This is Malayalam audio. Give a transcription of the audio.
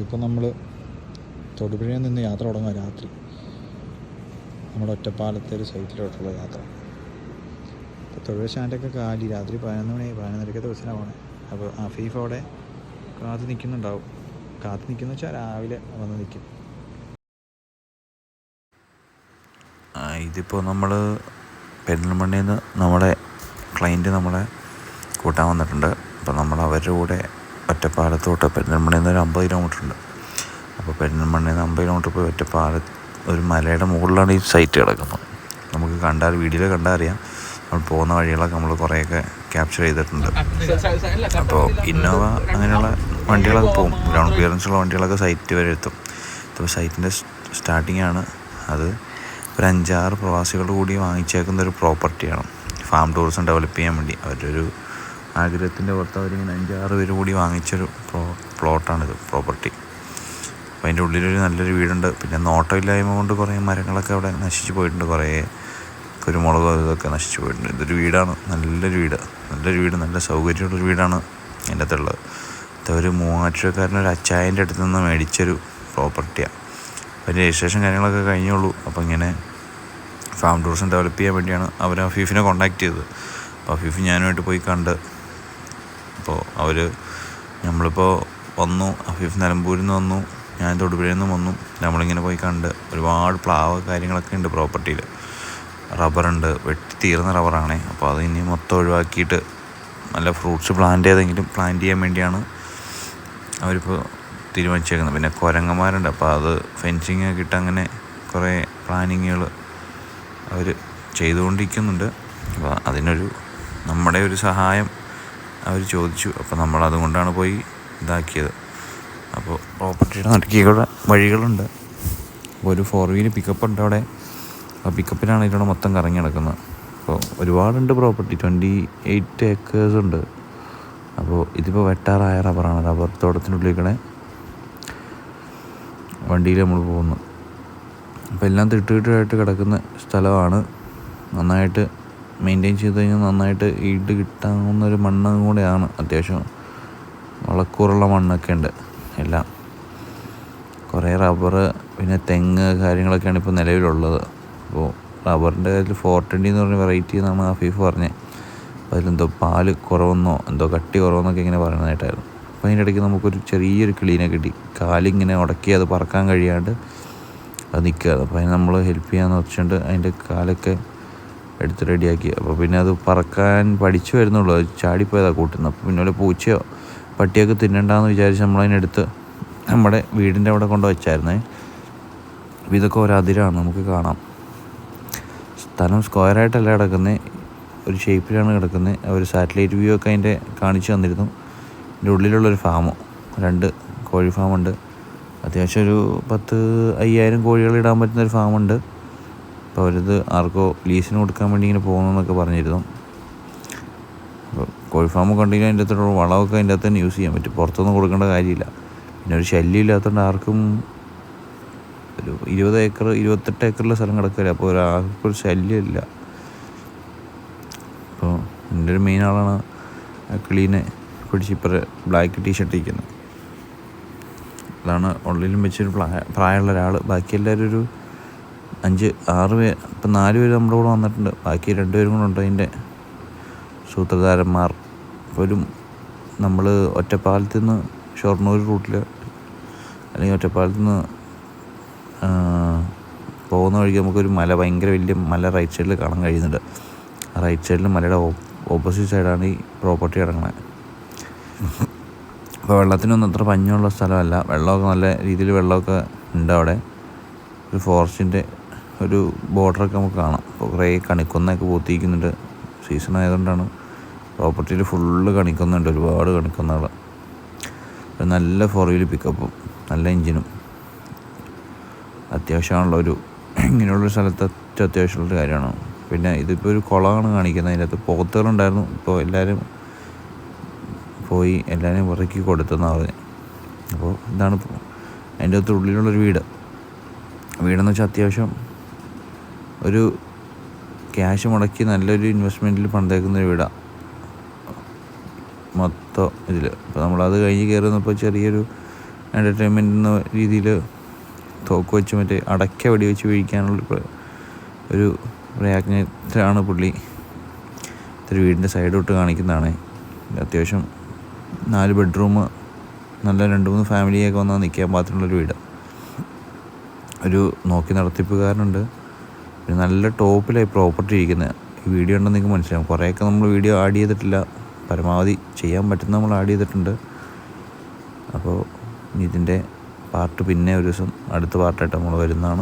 ഇതിപ്പോൾ നമ്മൾ തൊടുപുഴയിൽ നിന്ന് യാത്ര തുടങ്ങുക രാത്രി നമ്മുടെ ഒറ്റപ്പാലത്തെ ഒരു സൈറ്റിലോട്ടുള്ള യാത്ര. ഇപ്പോൾ തൊടുപുഴ സ്റ്റാൻഡൊക്കെ കാലി, രാത്രി 11 മണി 11:30 ബസ്സിനാണ് പോകണേ. അപ്പോൾ അഫീഫ് അവിടെ കാത്തു നിൽക്കുന്നുണ്ടാവും. കാത്തു നിൽക്കുന്ന വെച്ചാൽ രാവിലെ വന്ന് നിൽക്കും. ഇതിപ്പോൾ നമ്മൾ പെരിന്തൽമണ്ണയിൽ നിന്ന് നമ്മുടെ ക്ലയൻറ്റ് നമ്മളെ കൂട്ടാൻ വന്നിട്ടുണ്ട്. അപ്പോൾ നമ്മൾ അവരുടെ കൂടെ ഒറ്റപ്പാലത്തോട്ട് പെരിന്തൽമണ്ണയിൽ നിന്ന് ഒരു 50 കിലോമീറ്റർ ഉണ്ട്. അപ്പോൾ പെരിന്തൽമണ്ണയിൽ നിന്ന് 50 കിലോമീറ്റർ പോയി ഒറ്റപ്പാലത്ത് ഒരു മലയുടെ മുകളിലാണ് ഈ സൈറ്റ് കിടക്കുന്നത്. നമുക്ക് കണ്ടാൽ വീഡിയോയിൽ കണ്ടാൽ അറിയാം. നമ്മൾ പോകുന്ന വഴികളൊക്കെ നമ്മൾ കുറേയൊക്കെ ക്യാപ്ചർ ചെയ്തിട്ടുണ്ട്. അപ്പോൾ ഇന്നോവ അങ്ങനെയുള്ള വണ്ടികളൊക്കെ പോകും, ഗ്രൗണ്ട് ക്ലിയറൻസുള്ള വണ്ടികളൊക്കെ സൈറ്റ് വരെ എത്തും. ഇപ്പോൾ സൈറ്റിൻ്റെ സ്റ്റാർട്ടിംഗ് ആണ്. അത് ഒരു 5-6 പ്രവാസികൾ കൂടി വാങ്ങിച്ചേക്കുന്ന ഒരു പ്രോപ്പർട്ടിയാണ്. ഫാം ടൂറിസം ഡെവലപ്പ് ചെയ്യാൻ വേണ്ടി അവരുടെ ഒരു ആഗ്രഹത്തിൻ്റെ പുറത്ത് അവരിങ്ങനെ 5-6 പേര് കൂടി വാങ്ങിച്ചൊരു പ്ലോട്ടാണിത്, പ്രോപ്പർട്ടി. അപ്പോൾ അതിൻ്റെ ഉള്ളിലൊരു നല്ലൊരു വീടുണ്ട്. പിന്നെ നോട്ടമില്ലായ്മ കൊണ്ട് കുറേ മരങ്ങളൊക്കെ അവിടെ നശിച്ചു പോയിട്ടുണ്ട്, കുറേ കുരുമുളക് ഇതൊക്കെ നശിച്ചു പോയിട്ടുണ്ട്. ഇതൊരു വീടാണ്, നല്ലൊരു വീട്, നല്ല സൗകര്യമുള്ളൊരു വീടാണ് അതിൻ്റെ അകത്തുള്ളത്. ഒരു മൂവാറ്റുപുഴക്കാരനൊരു അച്ചായൻ്റെ അടുത്ത് നിന്ന് മേടിച്ചൊരു പ്രോപ്പർട്ടിയാണ്. അതിൻ്റെ രജിസ്ട്രേഷൻ കാര്യങ്ങളൊക്കെ കഴിഞ്ഞുള്ളൂ. അപ്പോൾ ഇങ്ങനെ ഫാം ടൂറിസം ഡെവലപ്പ് ചെയ്യാൻ വേണ്ടിയാണ് അവർ അഫീഫിനെ കോൺടാക്ട് ചെയ്തത്. അപ്പോൾ അഫീഫ് ഞാനുമായിട്ട് പോയി കണ്ട്. അപ്പോൾ നമ്മളിപ്പോൾ വന്നു, അഫീഫ് നിലമ്പൂരിൽ നിന്ന് വന്നു, ഞാൻ തൊടുപുഴയിൽ നിന്ന് വന്നു. നമ്മളിങ്ങനെ പോയി കണ്ട് ഒരുപാട് പ്ലാവ് കാര്യങ്ങളൊക്കെ ഉണ്ട് പ്രോപ്പർട്ടിയിൽ. റബ്ബറുണ്ട്, വെട്ടി തീർന്ന റബ്ബറാണേ. അപ്പോൾ അത് ഇനി മൊത്തം ഒഴിവാക്കിയിട്ട് നല്ല ഫ്രൂട്ട്സ് പ്ലാന്റ് ചെയ്യാൻ വേണ്ടിയാണ് അവരിപ്പോൾ തീരുമാനിച്ചേക്കുന്നത്. പിന്നെ കുരങ്ങന്മാരുണ്ട്, അപ്പോൾ അത് ഫെൻസിങ് ഒക്കെ ഇട്ട് അങ്ങനെ കുറേ പ്ലാനിങ്ങുകൾ അവർ ചെയ്തുകൊണ്ടിരിക്കുന്നുണ്ട്. അപ്പോൾ അതിനൊരു നമ്മുടെ ഒരു സഹായം അവർ ചോദിച്ചു. അപ്പോൾ നമ്മളതുകൊണ്ടാണ് പോയി ഇതാക്കിയത്. അപ്പോൾ പ്രോപ്പർട്ടിയുടെ നടുക്കിയുടെ വഴികളുണ്ട്. ഒരു 4 വീല് പിക്കപ്പ് ഉണ്ട് അവിടെ. ആ പിക്കപ്പിലാണ് ഇതിലൂടെ മൊത്തം കറങ്ങി നടക്കുന്നത്. അപ്പോൾ ഒരുപാടുണ്ട് പ്രോപ്പർട്ടി, 28 ഏക്കേഴ്സ് ഉണ്ട്. അപ്പോൾ ഇതിപ്പോൾ വെട്ടാറായ റബ്ബറാണ്. റബ്ബർ തോട്ടത്തിനുള്ളിൽ വണ്ടിയിൽ നമ്മൾ പോകുന്നു. അപ്പോൾ എല്ലാം തിട്ടായിട്ട് കിടക്കുന്ന സ്ഥലമാണ്. നന്നായിട്ട് മെയിൻറ്റെയിൻ ചെയ്ത് കഴിഞ്ഞാൽ നന്നായിട്ട് ഈട് കിട്ടാവുന്നൊരു മണ്ണും കൂടെയാണ്. അത്യാവശ്യം വളക്കൂറുള്ള മണ്ണൊക്കെ ഉണ്ട് എല്ലാം. കുറേ റബ്ബർ, പിന്നെ തെങ്ങ് കാര്യങ്ങളൊക്കെയാണ് ഇപ്പോൾ നിലവിലുള്ളത്. അപ്പോൾ റബ്ബറിൻ്റെ കാര്യത്തിൽ 420 എന്ന് പറഞ്ഞ വെറൈറ്റി എന്നാണ് അഫീഫ് പറഞ്ഞത്. അപ്പോൾ അതിലെന്തോ പാല് കുറവെന്നോ എന്തോ കട്ടി കുറവെന്നൊക്കെ ഇങ്ങനെ പറയുന്നതായിട്ടായിരുന്നു. അപ്പോൾ അതിൻ്റെ ഇടയ്ക്ക് നമുക്കൊരു ചെറിയൊരു കിളീനെ കിട്ടി. കാലിങ്ങനെ ഉടക്കി അത് പറക്കാൻ കഴിയാണ്ട് അത് നിൽക്കുക. അപ്പോൾ അതിന് നമ്മൾ ഹെൽപ്പ് ചെയ്യാമെന്ന് വെച്ചിട്ടുണ്ട്. അതിൻ്റെ കാലൊക്കെ എടുത്ത് റെഡിയാക്കി. അപ്പോൾ പിന്നെ അത് പറക്കാൻ പഠിച്ചു വരുന്നുള്ളൂ. അത് ചാടിപ്പോയതാണ് കൂട്ടുന്നത്. അപ്പോൾ പിന്നെ വല്ല പൂച്ചയോ പട്ടിയൊക്കെ തിന്നണ്ടെന്ന് വിചാരിച്ച് നമ്മളതിനെടുത്ത് നമ്മുടെ വീടിൻ്റെ അവിടെ കൊണ്ട് വെച്ചായിരുന്നേ. അപ്പോൾ ഇതൊക്കെ ഒരതിരാണ്, നമുക്ക് കാണാം. സ്ഥലം സ്ക്വയറായിട്ടല്ല കിടക്കുന്നത്, ഒരു ഷേപ്പിലാണ് കിടക്കുന്നത്. ഒരു സാറ്റലൈറ്റ് വ്യൂ ഒക്കെ അതിൻ്റെ കാണിച്ചു തന്നിരുന്നു. ഇതിൻ്റെ ഉള്ളിലുള്ളൊരു ഫാമ്, 2 കോഴി ഫാമുണ്ട്. അത്യാവശ്യം ഒരു 10,000 കോഴികളിടാൻ പറ്റുന്നൊരു ഫാമുണ്ട്. അപ്പോൾ അവരിത് ആർക്കോ ലീസിന് കൊടുക്കാൻ വേണ്ടി ഇങ്ങനെ പോകണമെന്നൊക്കെ പറഞ്ഞിരുന്നു. അപ്പോൾ കോഴി ഫാമ് കണ്ടെങ്കിൽ അതിൻ്റെ അകത്തുള്ള വളമൊക്കെ അതിൻ്റെ അകത്ത് തന്നെ യൂസ് ചെയ്യാൻ പറ്റും, പുറത്തൊന്നും കൊടുക്കേണ്ട കാര്യമില്ല. പിന്നെ ഒരു ശല്യം ഇല്ലാത്തതുകൊണ്ട് ആർക്കും ഒരു 20 ഏക്കർ 28 ഏക്കറിലെ സ്ഥലം കിടക്കില്ല. അപ്പോൾ ഒരാൾക്കൊരു ശല്യമില്ല. അപ്പോൾ എൻ്റെ ഒരു മെയിൻ ആളാണ് കിളീനെ പിടിച്ച് ഇപ്പോൾ ബ്ലാക്ക് ടീഷർട്ട് ഇരിക്കുന്നത്. അതാണ് ഉള്ളിലും വെച്ചൊരു പ്രായമുള്ള ഒരാൾ. ബാക്കി എല്ലാവരും ഒരു 5-6 പേര്, ഇപ്പം 4 പേര് നമ്മുടെ കൂടെ വന്നിട്ടുണ്ട്. ബാക്കി 2 പേരും കൂടെ ഉണ്ട് അതിൻ്റെ സൂത്രധാരന്മാർ. ഒരു നമ്മൾ ഒറ്റപ്പാലത്ത് നിന്ന് ഷൊർണൂർ റൂട്ടിൽ അല്ലെങ്കിൽ ഒറ്റപ്പാലത്ത് നിന്ന് പോകുന്ന വഴിക്ക് നമുക്കൊരു മല, ഭയങ്കര വലിയ മല റൈറ്റ് സൈഡിൽ കാണാൻ കഴിയുന്നുണ്ട്. ആ റൈറ്റ് സൈഡിൽ മലയുടെ ഓപ്പോസിറ്റ് സൈഡാണ് ഈ പ്രോപ്പർട്ടി കിടക്കുന്നത്. അപ്പോൾ വെള്ളത്തിനൊന്നും അത്ര പഞ്ഞുള്ള സ്ഥലമല്ല. വെള്ളമൊക്കെ നല്ല രീതിയിൽ വെള്ളമൊക്കെ ഉണ്ട് അവിടെ. ഒരു ഫോറസ്റ്റിൻ്റെ ഒരു ബോർഡറൊക്കെ നമുക്ക് കാണാം. അപ്പോൾ കുറേ കണിക്കൊന്നൊക്കെ പൂത്തിരിക്കുന്നുണ്ട്. സീസൺ ആയതുകൊണ്ടാണ്. പ്രോപ്പർട്ടിയിൽ ഫുള്ള് കണിക്കൊന്നുണ്ട്, ഒരുപാട് കണിക്കൊന്നകൾ. നല്ല 4 വീല് പിക്കപ്പും നല്ല എൻജിനും അത്യാവശ്യമുള്ളൊരു ഇങ്ങനെയുള്ളൊരു സ്ഥലത്ത് അത്യാവശ്യമുള്ളൊരു കാര്യമാണ്. പിന്നെ ഇതിപ്പോൾ ഒരു കുളമാണ് കാണിക്കുന്നത്. അതിൻ്റെ അകത്ത് പോത്തുകളുണ്ടായിരുന്നു. ഇപ്പോൾ എല്ലാവരും ഇറക്കി കൊടുത്തെന്നാണ് പറഞ്ഞത്. അപ്പോൾ ഇതാണ് അതിൻ്റെ അകത്ത് ഉള്ളിലുള്ളൊരു വീടെന്ന് വെച്ചാൽ അത്യാവശ്യം ഒരു ക്യാഷ് മുടക്കി നല്ലൊരു ഇൻവെസ്റ്റ്മെൻറ്റിൽ പണിതേക്കുന്നൊരു വീടാണ് മൊത്തം ഇതിൽ. അപ്പോൾ നമ്മളത് കഴിഞ്ഞ് കയറുന്നപ്പോൾ ചെറിയൊരു എൻ്റർടൈൻമെൻ്റ് എന്ന രീതിയിൽ തോക്ക് വെച്ച് മറ്റേ അടയ്ക്ക വെടി വെച്ച് വീഴിക്കാനുള്ള ഒരു പ്രയത്നത്തിലാണ് പുള്ളി. ഇത്തിരി വീടിൻ്റെ സൈഡോട്ട് കാണിക്കുന്നതാണ്. അത്യാവശ്യം 4 ബെഡ്റൂം, നല്ല 2-3 ഫാമിലിയൊക്കെ വന്നാൽ നിൽക്കാൻ പാകത്തിനുള്ളൊരു വീട്. ഒരു നോക്കി നടത്തിപ്പുകാരനുണ്ട്. ഒരു നല്ല ടോപ്പിലായി പ്രോപ്പർട്ടി ഇരിക്കുന്നത്. ഈ വീഡിയോ ഉണ്ടെന്ന് നിങ്ങൾക്ക് മനസ്സിലാവും. കുറേയൊക്കെ നമ്മൾ വീഡിയോ ആഡ് ചെയ്തിട്ടില്ല, പരമാവധി ചെയ്യാൻ പറ്റുന്ന നമ്മൾ ആഡ് ചെയ്തിട്ടുണ്ട്. അപ്പോൾ ഇതിൻ്റെ പാർട്ട് പിന്നെ ഒരു ദിവസം അടുത്ത പാർട്ടായിട്ട് നമ്മൾ വരുന്നതാണ്.